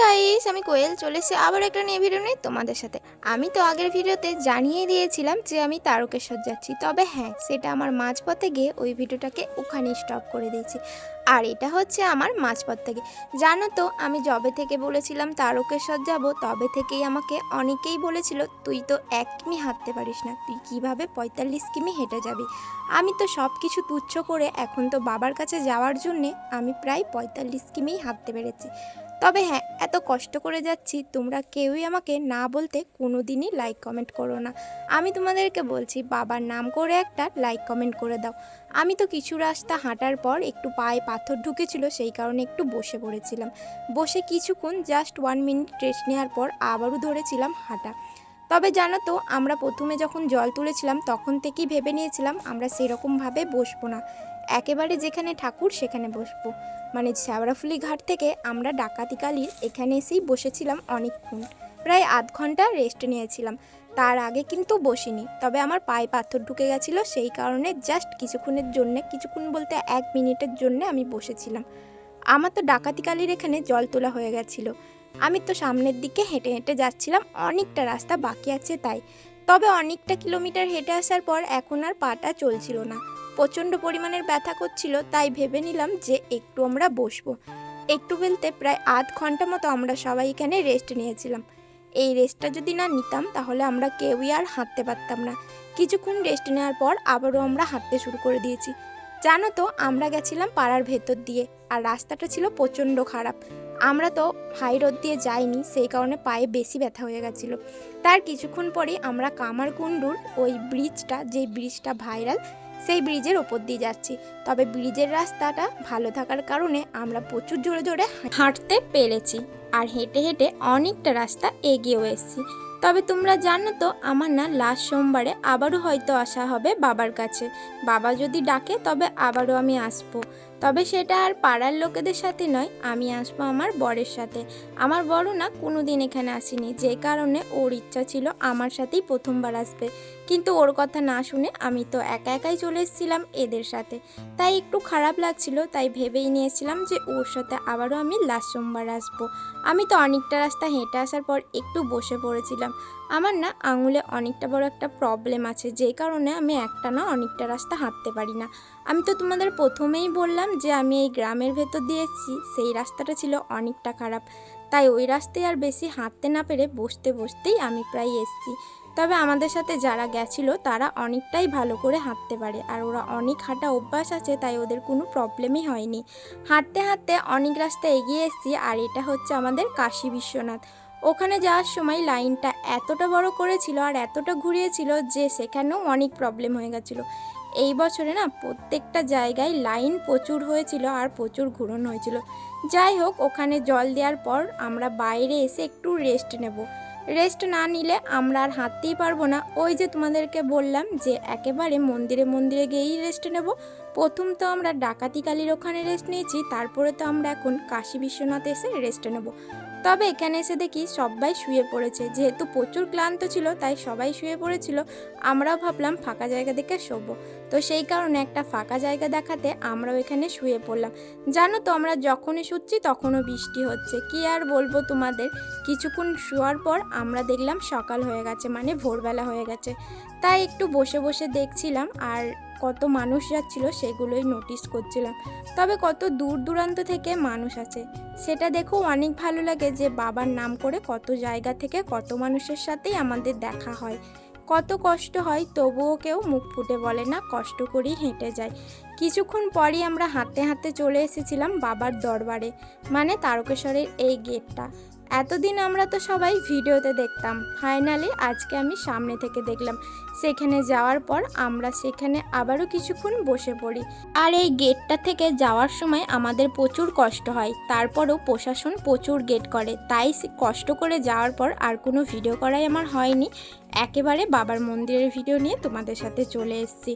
Guys, আমি কোয়েল চলে এসেছি আবার একটা নিয়ে ভিডিও নিয়ে তোমাদের সাথে। আমি তো আগের ভিডিওতে জানিয়ে দিয়েছিলাম যে আমি তারকেশ্বর যাচ্ছি, তবে হ্যাঁ, সেটা আমার মাঝপথে গিয়ে ওই ভিডিওটাকে ওখানে স্টপ করে দিয়েছি। আর এটা হচ্ছে আমার মাঝপথ থেকে। জানো তো, আমি যবে থেকে বলেছিলাম তারকেশ্বর যাব, তবে থেকেই আমাকে অনেকেই বলেছিল তুই তো 1 কিমি হাঁটতে পারিস না, তুই কিভাবে 45 কিমি হেঁটে যাবি। আমি তো সব কিছু তুচ্ছ করে এখন তো বাবার কাছে যাওয়ার জন্যে আমি প্রায় 45 কিমি হাঁটতে পেরেছি। তবে হ্যাঁ, এত কষ্ট করে যাচ্ছি, তোমরা কেউই আমাকে না বলতে কোনো দিনই লাইক কমেন্ট করো না। আমি তোমাদেরকে বলছি, বাবার নাম করে একটা লাইক কমেন্ট করে দাও। আমি তো কিছু রাস্তা হাঁটার পর একটু পায়ে পাথর ঢুকেছিল, সেই কারণে একটু বসে পড়েছিলাম। বসে কিছুক্ষণ জাস্ট 1 মিনিট রেস্ট নেওয়ার পর আবারও ধরেছিলাম হাঁটা। তবে জানো তো, আমরা প্রথমে যখন জল তুলেছিলাম তখন থেকেই ভেবে নিয়েছিলাম আমরা সেরকমভাবে বসবো না, একেবারে যেখানে ঠাকুর সেখানে বসবো। মানে শ্যাওড়াফুলি ঘাট থেকে আমরা ডাকাতিকালির এখানে এসেই বসেছিলাম অনেকক্ষণ, প্রায় আধ ঘন্টা রেস্ট নিয়েছিলাম। তার আগে কিন্তু বসিনি, তবে আমার পায়ে পাথর ঢুকে গেছিলো, সেই কারণে জাস্ট কিছুক্ষণের জন্যে, কিছুক্ষণ বলতে 1 মিনিটের জন্য আমি বসেছিলাম। আমার তো ডাকাতিকালির এখানে জল তোলা হয়ে গেছিলো। আমি তো সামনের দিকে হেঁটে হেঁটে যাচ্ছিলাম, অনেকটা রাস্তা বাকি আছে তাই। তবে অনেকটা কিলোমিটার হেঁটে আসার পর এখন আর পাটা চলছিল না, প্রচণ্ড পরিমাণের ব্যথা করছিল, তাই ভেবে নিলাম যে একটু আমরা বসবো। একটু বলতে প্রায় আধ ঘন্টা মতো আমরা সবাই এখানে রেস্ট নিয়েছিলাম। এই রেস্টটা যদি না নিতাম তাহলে আমরা কেউই আর হাঁটতে পারতাম না। কিছুক্ষণ রেস্ট নেওয়ার পর আবারও আমরা হাঁটতে শুরু করে দিয়েছি। জানো তো, আমরা গেছিলাম পাড়ার ভেতর দিয়ে, আর রাস্তাটা ছিল প্রচণ্ড খারাপ। আমরা তো হাই রোড দিয়ে যাইনি, সেই কারণে পায়ে বেশি ব্যথা হয়ে গেছিলো। তার কিছুক্ষণ পরেই আমরা কামারকুণ্ডুর ওই ব্রিজটা, যেই ব্রিজটা ভাইরাল, সেই ব্রিজের ওপর দিয়ে যাচ্ছি। তবে ব্রিজের রাস্তাটা ভালো থাকার কারণে আমরা প্রচুর জোরে জোরে হাঁটতে পেরেছি, আর হেঁটে হেঁটে অনেকটা রাস্তা এগিয়েও এসেছি। তবে তোমরা জানো তো, আমার না লাস্ট সোমবারে আবারও হয়তো আসা হবে বাবার কাছে। বাবা যদি ডাকে তবে আবারও আমি আসবো। তবে সেটা আর পাড়ার লোকেদের সাথে নয়, আমি আসবো আমার বরের সাথে। আমার বড় না কোনো দিন এখানে আসেনি, যে কারণে ওর ইচ্ছা ছিল আমার সাথেই প্রথমবার আসবে। কিন্তু ওর কথা না শুনে আমি তো একা একাই চলে এসেছিলাম এদের সাথে, তাই একটু খারাপ লাগছিল। তাই ভেবেই নিয়েছিলাম যে ওর সাথে আবারও আমি লাস্ট সোমবার আসবো। আমি তো অনেকটা রাস্তা হেঁটে আসার পর একটু বসে পড়েছিলাম। আমার না আঙুলে অনেকটা বড় একটা প্রবলেম আছে, যেই কারণে আমি একটা না অনেকটা রাস্তা হাঁটতে পারি না। আমি তো তোমাদের প্রথমেই বললাম যে আমি এই গ্রামের ভেতর দিয়ে এসেছি, সেই রাস্তাটা ছিল অনেকটা খারাপ, তাই ওই রাস্তায় আর বেশি হাঁটতে না পেরে বসতে বসতেই আমি প্রায় এসেছি। তবে আমাদের সাথে যারা গেছিলো তারা অনেকটাই ভালো করে হাঁটতে পারে, আর ওরা অনেক হাঁটা অভ্যাস আছে, তাই ওদের কোনো প্রবলেমই হয়নি। হাঁটতে হাঁটতে অনেক রাস্তা এগিয়ে এসেছি, আর এটা হচ্ছে আমাদের কাশী বিশ্বনাথ। ওখানে যাওয়ার সময় লাইনটা এতটা বড় করেছিল আর এতটা ঘুরিয়েছিল যে সেখানেও অনেক প্রবলেম হয়ে গেছিলো। এই বছরে না প্রত্যেকটা জায়গায় লাইন প্রচুর হয়েছিল আর প্রচুর ঘুরন হয়েছিল। যাই হোক, ওখানে জল দেওয়ার পর আমরা বাইরে এসে একটু রেস্ট নেব। রেস্ট না নিলে আমরা আর হাঁটতেই পারবো না। ওই যে তোমাদেরকে বললাম যে একেবারে মন্দিরে মন্দিরে গিয়েই রেস্ট নেব। প্রথম তো আমরা ডাকাতিকালির ওখানে রেস্ট নিয়েছি, তারপরে তো আমরা এখন কাশী বিশ্বনাথ এসে রেস্ট নেব। তবে এখানে এসে দেখি সবাই শুয়ে পড়েছে, যেহেতু প্রচুর ক্লান্ত ছিল তাই সবাই শুয়ে পড়েছিল। আমরাও ভাবলাম ফাঁকা জায়গা দেখে শোবো, তো সেই কারণে একটা ফাঁকা জায়গা দেখাতে আমরাও এখানে শুয়ে পড়লাম। জানো তো, আমরা যখনই শুচ্ছি তখনও বৃষ্টি হচ্ছে, কি আর বলবো তোমাদের। কিছুক্ষণ শোয়ার পর আমরা দেখলাম সকাল হয়ে গেছে, মানে ভোরবেলা হয়ে গেছে। তাই একটু বসে বসে দেখছিলাম, আর কত মানুষ যাচ্ছিল সেগুলোই নোটিস করছিলাম। তবে কত দূর দূরান্ত থেকে মানুষ আছে, সেটা দেখেও অনেক ভালো লাগে যে বাবার নাম করে কত জায়গা থেকে কত মানুষের সাথেই আমাদের দেখা হয়। কত কষ্ট হয় তবুও কেউ মুখ ফুটে বলে না, কষ্ট করেই হেঁটে যায়। কিছুক্ষণ পরই আমরা হাঁটতে হাঁটতে চলে এসেছিলাম বাবার দরবারে, মানে তারকেশ্বরের এই গেটটা। এতদিন আমরা তো সবাই ভিডিওতে দেখতাম, ফাইনালি আজকে আমি সামনে থেকে দেখলাম। সেখানে যাওয়ার পর আমরা সেখানে আবারও কিছুক্ষণ বসে পড়ি। আর এই গেটটা থেকে যাওয়ার সময় আমাদের প্রচুর কষ্ট হয়, তারপরেও প্রশাসন প্রচুর গেট করে, তাই কষ্ট করে যাওয়ার পর আর কোনো ভিডিও করাই আমার হয়নি। একেবারে বাবার মন্দিরের ভিডিও নিয়ে তোমাদের সাথে চলে এসেছি।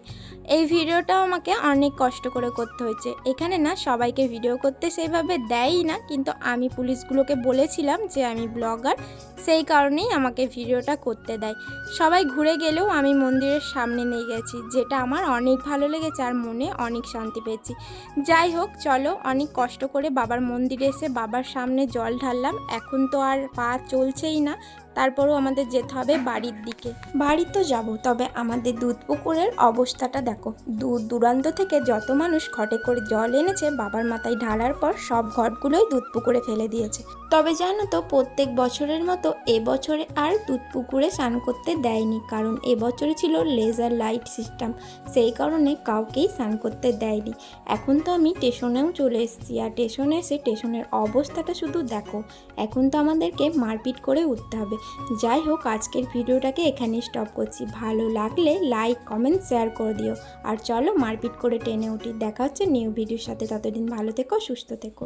এই ভিডিওটাও আমাকে অনেক কষ্ট করে করতে হয়েছে। এখানে না সবাইকে ভিডিও করতে সেইভাবে দেয়ই না, কিন্তু আমি পুলিশগুলোকে বলেছিলাম যে আমি ব্লগার, সেই কারণেই আমাকে ভিডিওটা করতে দেয়। সবাই ঘুরে গেলেও আমি মন্দিরের সামনে নিয়ে গেছি, যেটা আমার অনেক ভালো লেগেছে আর মনে অনেক শান্তি পেয়েছি। যাই হোক, চলো, অনেক কষ্ট করে বাবার মন্দিরে এসে বাবার সামনে জল ঢাললাম। এখন তো আর পা চলছেই না, তারপরও আমাদের যেতে হবে বাড়ির দিকে। বাড়ি তো যাব, তবে আমাদের দুধ পুকুরের অবস্থাটা দেখো। দূর দূরান্ত থেকে যত মানুষ ঘটে করে জল এনেছে বাবার মাথায় ঢালার পর সব ঘটগুলোই দুধ পুকুরে ফেলে দিয়েছে। তবে জানো তো, প্রত্যেক বছরের মতো এবছরে আর দুধ পুকুরে স্নান করতে দেয়নি, কারণ এবছরে ছিল লেজার লাইট সিস্টেম, সেই কারণে কাউকেই স্নান করতে দেয়নি। এখন তো আমি স্টেশনেও চলে এসেছি, আর স্টেশনে এসে স্টেশনের অবস্থাটা শুধু দেখো। এখন তো আমাদেরকে মারপিট করে উঠতে হবে। যাই হোক, আজকের ভিডিওটাকে এখানেই স্টপ করছি। ভালো লাগলে লাইক, কমেন্ট, শেয়ার করে দিও। আর চলো মারপিট করে টেনে উঠি। দেখা হচ্ছে নিউ ভিডিওর সাথে। ততদিন ভালো থেকো, সুস্থ থেকো।